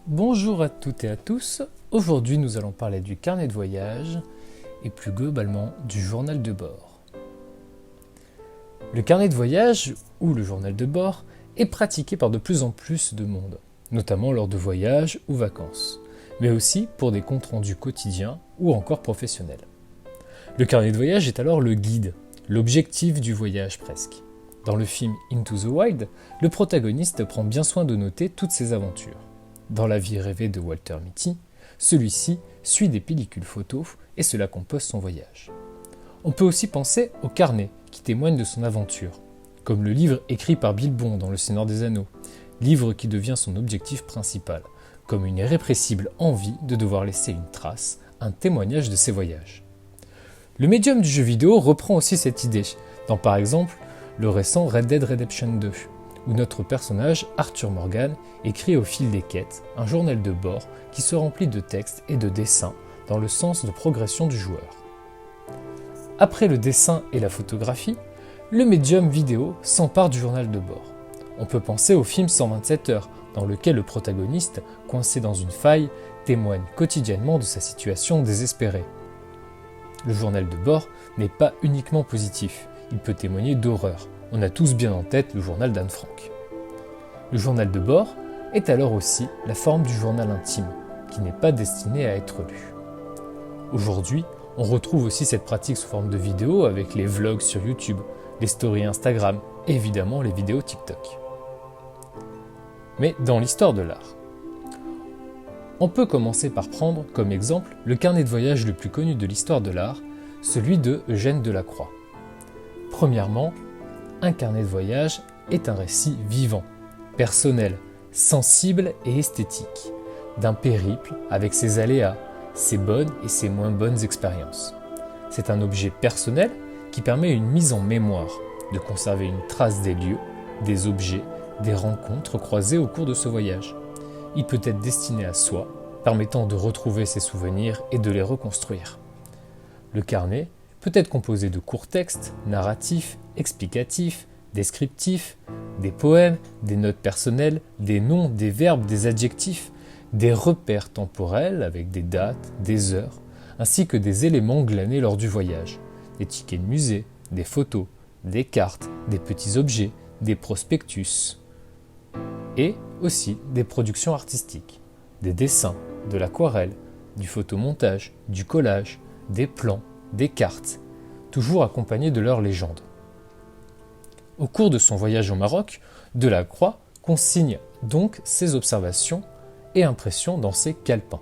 Bonjour à toutes et à tous, aujourd'hui nous allons parler du carnet de voyage et plus globalement du journal de bord. Le carnet de voyage ou le journal de bord est pratiqué par de plus en plus de monde, notamment lors de voyages ou vacances, mais aussi pour des comptes rendus quotidiens ou encore professionnels. Le carnet de voyage est alors le guide, l'objectif du voyage presque. Dans le film Into the Wild, le protagoniste prend bien soin de noter toutes ses aventures. Dans La vie rêvée de Walter Mitty, celui-ci suit des pellicules photos et cela compose son voyage. On peut aussi penser au carnet qui témoigne de son aventure, comme le livre écrit par Bilbon dans Le Seigneur des Anneaux, livre qui devient son objectif principal, comme une irrépressible envie de devoir laisser une trace, un témoignage de ses voyages. Le médium du jeu vidéo reprend aussi cette idée, dans par exemple le récent Red Dead Redemption 2, où notre personnage, Arthur Morgan, écrit au fil des quêtes un journal de bord qui se remplit de textes et de dessins dans le sens de progression du joueur. Après le dessin et la photographie, le médium vidéo s'empare du journal de bord. On peut penser au film 127 heures, dans lequel le protagoniste, coincé dans une faille, témoigne quotidiennement de sa situation désespérée. Le journal de bord n'est pas uniquement positif, il peut témoigner d'horreur. On a tous bien en tête le journal d'Anne Frank. Le journal de bord est alors aussi la forme du journal intime, qui n'est pas destiné à être lu. Aujourd'hui, on retrouve aussi cette pratique sous forme de vidéo avec les vlogs sur YouTube, les stories Instagram et évidemment les vidéos TikTok. Mais dans l'histoire de l'art, on peut commencer par prendre comme exemple le carnet de voyage le plus connu de l'histoire de l'art, celui de Eugène Delacroix. Premièrement, un carnet de voyage est un récit vivant, personnel, sensible et esthétique, d'un périple avec ses aléas, ses bonnes et ses moins bonnes expériences. C'est un objet personnel qui permet une mise en mémoire, de conserver une trace des lieux, des objets, des rencontres croisées au cours de ce voyage. Il peut être destiné à soi, permettant de retrouver ses souvenirs et de les reconstruire. Le carnet peut être composé de courts textes, narratifs, explicatifs, descriptifs, des poèmes, des notes personnelles, des noms, des verbes, des adjectifs, des repères temporels avec des dates, des heures, ainsi que des éléments glanés lors du voyage, des tickets de musée, des photos, des cartes, des petits objets, des prospectus, et aussi des productions artistiques, des dessins, de l'aquarelle, du photomontage, du collage, des plans, des cartes, toujours accompagnés de leur légende. Au cours de son voyage au Maroc, Delacroix consigne donc ses observations et impressions dans ses calepins.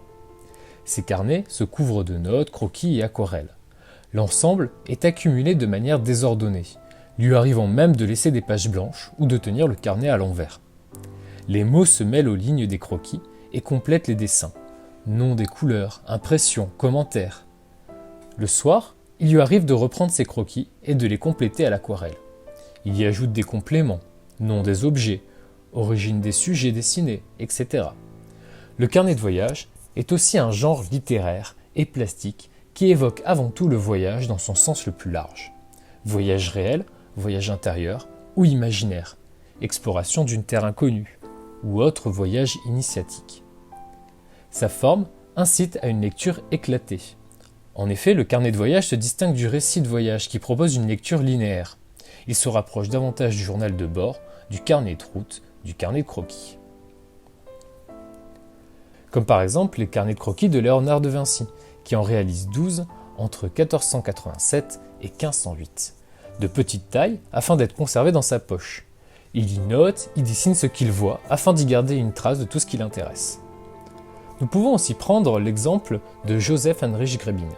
Ces carnets se couvrent de notes, croquis et aquarelles. L'ensemble est accumulé de manière désordonnée, lui arrivant même de laisser des pages blanches ou de tenir le carnet à l'envers. Les mots se mêlent aux lignes des croquis et complètent les dessins. Noms des couleurs, impressions, commentaires. Le soir, il lui arrive de reprendre ses croquis et de les compléter à l'aquarelle. Il y ajoute des compléments, noms des objets, origine des sujets dessinés, etc. Le carnet de voyage est aussi un genre littéraire et plastique qui évoque avant tout le voyage dans son sens le plus large. Voyage réel, voyage intérieur ou imaginaire, exploration d'une terre inconnue ou autre voyage initiatique. Sa forme incite à une lecture éclatée. En effet, le carnet de voyage se distingue du récit de voyage qui propose une lecture linéaire. Il se rapproche davantage du journal de bord, du carnet de route, du carnet de croquis. Comme par exemple les carnets de croquis de Léonard de Vinci, qui en réalise 12 entre 1487 et 1508, de petite taille afin d'être conservé dans sa poche. Il y note, y dessine ce qu'il voit afin d'y garder une trace de tout ce qui l'intéresse. Nous pouvons aussi prendre l'exemple de Joseph Heinrich Grebin,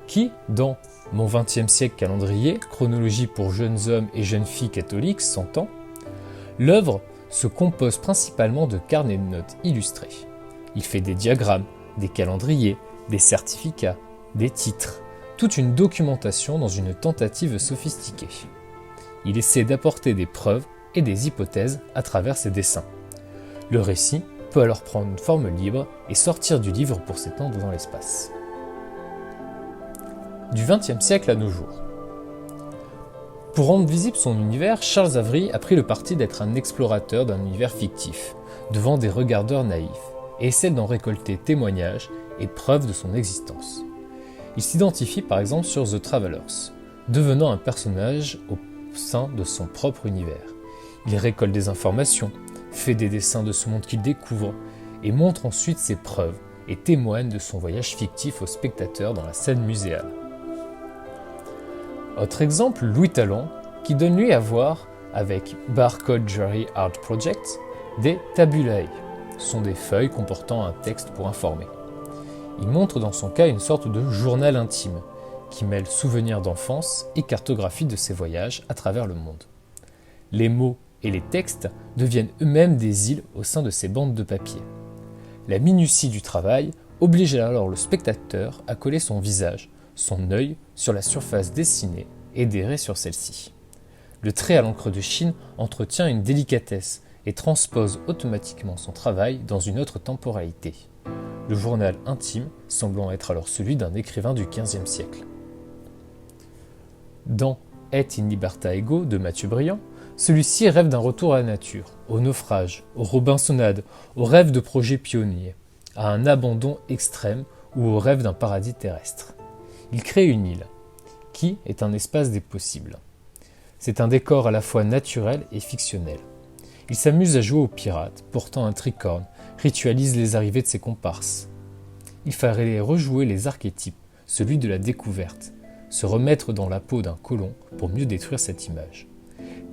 qui, dans Mon XXe siècle calendrier, chronologie pour jeunes hommes et jeunes filles catholiques, 100 ans, l'œuvre se compose principalement de carnets de notes illustrés. Il fait des diagrammes, des calendriers, des certificats, des titres, toute une documentation dans une tentative sophistiquée. Il essaie d'apporter des preuves et des hypothèses à travers ses dessins. Le récit peut alors prendre une forme libre et sortir du livre pour s'étendre dans l'espace. Du XXe siècle à nos jours. Pour rendre visible son univers, Charles Avery a pris le parti d'être un explorateur d'un univers fictif, devant des regardeurs naïfs, et essaie d'en récolter témoignages et preuves de son existence. Il s'identifie par exemple sur The Travelers, devenant un personnage au sein de son propre univers. Il récolte des informations, fait des dessins de ce monde qu'il découvre et montre ensuite ses preuves et témoigne de son voyage fictif aux spectateurs dans la scène muséale. Autre exemple, Louis Talon, qui donne lui à voir avec Barcode Jury Art Project des tabulae. Ce sont des feuilles comportant un texte pour informer. Il montre dans son cas une sorte de journal intime qui mêle souvenirs d'enfance et cartographie de ses voyages à travers le monde. Les mots et les textes deviennent eux-mêmes des îles au sein de ces bandes de papier. La minutie du travail oblige alors le spectateur à coller son visage, son œil sur la surface dessinée et d'errer sur celle-ci. Le trait à l'encre de Chine entretient une délicatesse et transpose automatiquement son travail dans une autre temporalité. Le journal intime semblant être alors celui d'un écrivain du XVe siècle. Dans Et in libertà ego de Mathieu Briand, celui-ci rêve d'un retour à la nature, au naufrage, aux robinsonnades, au rêve de projets pionniers, à un abandon extrême ou au rêve d'un paradis terrestre. Il crée une île, qui est un espace des possibles. C'est un décor à la fois naturel et fictionnel. Il s'amuse à jouer aux pirates, portant un tricorne, ritualise les arrivées de ses comparses. Il fallait rejouer les archétypes, celui de la découverte, se remettre dans la peau d'un colon pour mieux détruire cette image.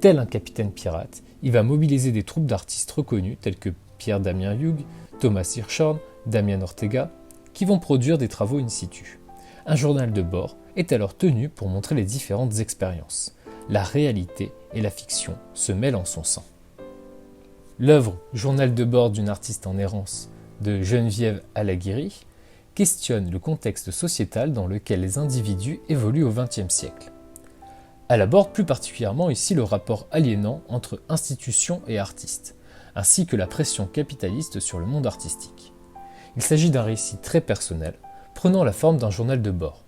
Tel un capitaine pirate, il va mobiliser des troupes d'artistes reconnus tels que Pierre-Damien Hughes, Thomas Hirschhorn, Damien Ortega, qui vont produire des travaux in situ. Un journal de bord est alors tenu pour montrer les différentes expériences. La réalité et la fiction se mêlent en son sein. L'œuvre Journal de bord d'une artiste en errance de Geneviève Alaguiri questionne le contexte sociétal dans lequel les individus évoluent au XXe siècle. Elle aborde plus particulièrement ici le rapport aliénant entre institutions et artistes, ainsi que la pression capitaliste sur le monde artistique. Il s'agit d'un récit très personnel, prenant la forme d'un journal de bord.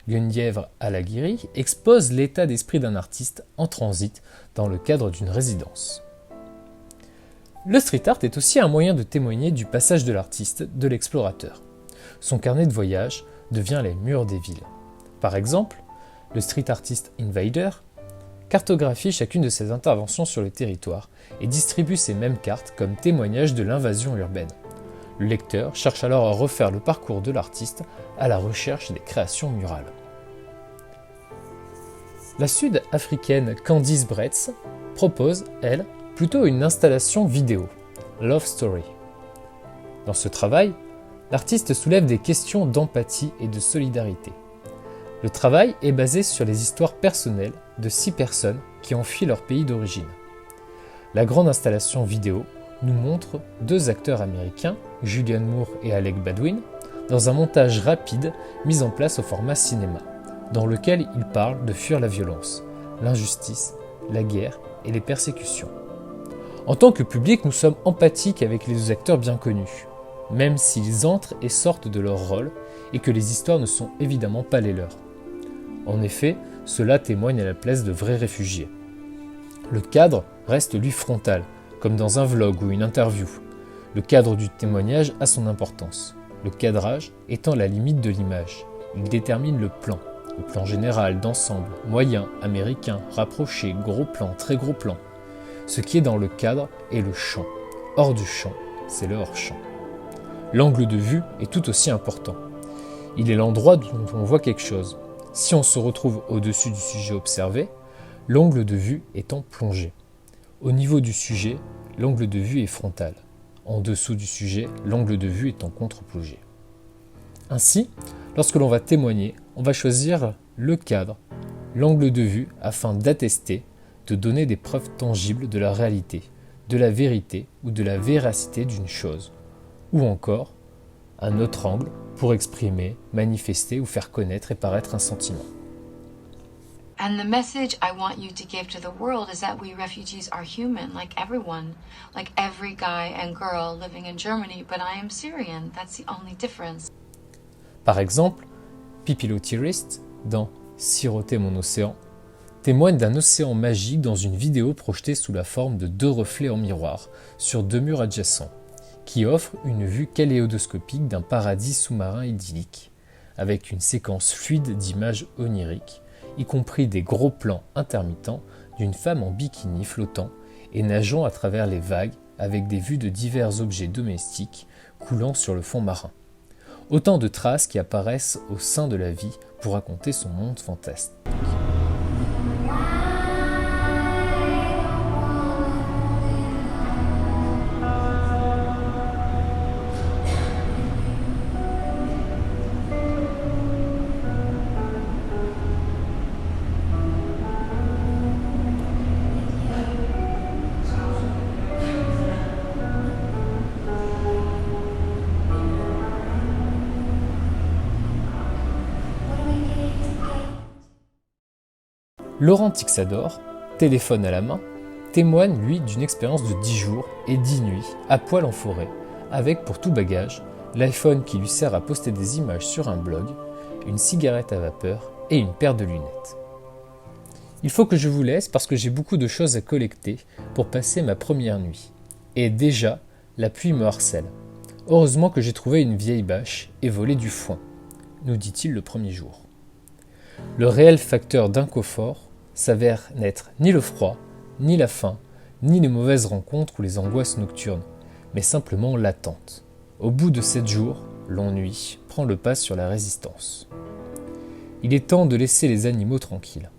Geneviève Alaguiri expose l'état d'esprit d'un artiste en transit dans le cadre d'une résidence. Le street art est aussi un moyen de témoigner du passage de l'artiste, de l'explorateur. Son carnet de voyage devient les murs des villes. Par exemple, le street artist Invader cartographie chacune de ses interventions sur le territoire et distribue ces mêmes cartes comme témoignage de l'invasion urbaine. Le lecteur cherche alors à refaire le parcours de l'artiste à la recherche des créations murales. La sud-africaine Candice Bretz propose, elle, plutôt une installation vidéo, Love Story. Dans ce travail, l'artiste soulève des questions d'empathie et de solidarité. Le travail est basé sur les histoires personnelles de 6 personnes qui ont fui leur pays d'origine. La grande installation vidéo nous montre 2 acteurs américains, Julianne Moore et Alec Baldwin, dans un montage rapide mis en place au format cinéma, dans lequel ils parlent de fuir la violence, l'injustice, la guerre et les persécutions. En tant que public, nous sommes empathiques avec les 2 acteurs bien connus, même s'ils entrent et sortent de leur rôle et que les histoires ne sont évidemment pas les leurs. En effet, cela témoigne à la place de vrais réfugiés. Le cadre reste lui frontal, comme dans un vlog ou une interview. Le cadre du témoignage a son importance, le cadrage étant la limite de l'image. Il détermine le plan général, d'ensemble, moyen, américain, rapproché, gros plan, très gros plan. Ce qui est dans le cadre est le champ. Hors du champ, c'est le hors-champ. L'angle de vue est tout aussi important. Il est l'endroit dont on voit quelque chose. Si on se retrouve au-dessus du sujet observé, l'angle de vue est en plongée. Au niveau du sujet, l'angle de vue est frontal. En dessous du sujet, l'angle de vue est en contre-plongée. Ainsi, lorsque l'on va témoigner, on va choisir le cadre, l'angle de vue afin d'attester, de donner des preuves tangibles de la réalité, de la vérité ou de la véracité d'une chose, ou encore un autre angle pour exprimer, manifester ou faire connaître et paraître un sentiment. And the message I want you to give to the world is that we refugees are human, like everyone, like every guy and girl living in Germany, but I am Syrian. That's the only difference. Par exemple, Pipilotirist, dans Siroter mon océan, témoigne d'un océan magique dans une vidéo projetée sous la forme de 2 reflets en miroir sur 2 murs adjacents. qui offre une vue kaléidoscopique d'un paradis sous-marin idyllique, avec une séquence fluide d'images oniriques, y compris des gros plans intermittents d'une femme en bikini flottant et nageant à travers les vagues avec des vues de divers objets domestiques coulant sur le fond marin. Autant de traces qui apparaissent au sein de la vie pour raconter son monde fantastique. Laurent Tixador, téléphone à la main, témoigne lui d'une expérience de 10 jours et 10 nuits à poil en forêt, avec pour tout bagage l'iPhone qui lui sert à poster des images sur un blog, une cigarette à vapeur et une paire de lunettes. Il faut que je vous laisse parce que j'ai beaucoup de choses à collecter pour passer ma première nuit. Et déjà, la pluie me harcèle. Heureusement que j'ai trouvé une vieille bâche et volé du foin, nous dit-il le premier jour. Le réel facteur d'inconfort s'avère n'être ni le froid, ni la faim, ni les mauvaises rencontres ou les angoisses nocturnes, mais simplement l'attente. Au bout de 7 jours, l'ennui prend le pas sur la résistance. Il est temps de laisser les animaux tranquilles.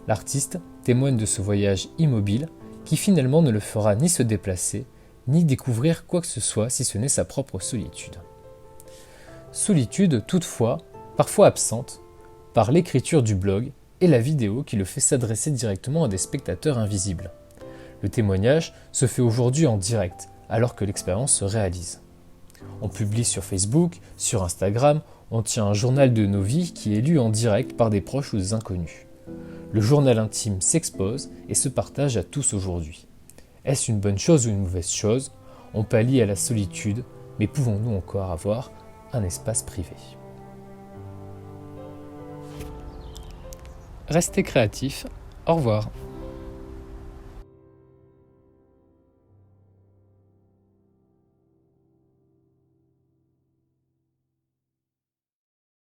L'artiste témoigne de ce voyage immobile qui finalement ne le fera ni se déplacer, ni découvrir quoi que ce soit si ce n'est sa propre solitude. Solitude toutefois, parfois absente, par l'écriture du blog et la vidéo qui le fait s'adresser directement à des spectateurs invisibles. Le témoignage se fait aujourd'hui en direct, alors que l'expérience se réalise. On publie sur Facebook, sur Instagram, on tient un journal de nos vies qui est lu en direct par des proches ou des inconnus. Le journal intime s'expose et se partage à tous aujourd'hui. Est-ce une bonne chose ou une mauvaise chose ? On pallie à la solitude, mais pouvons-nous encore avoir un espace privé ? Restez créatifs, au revoir.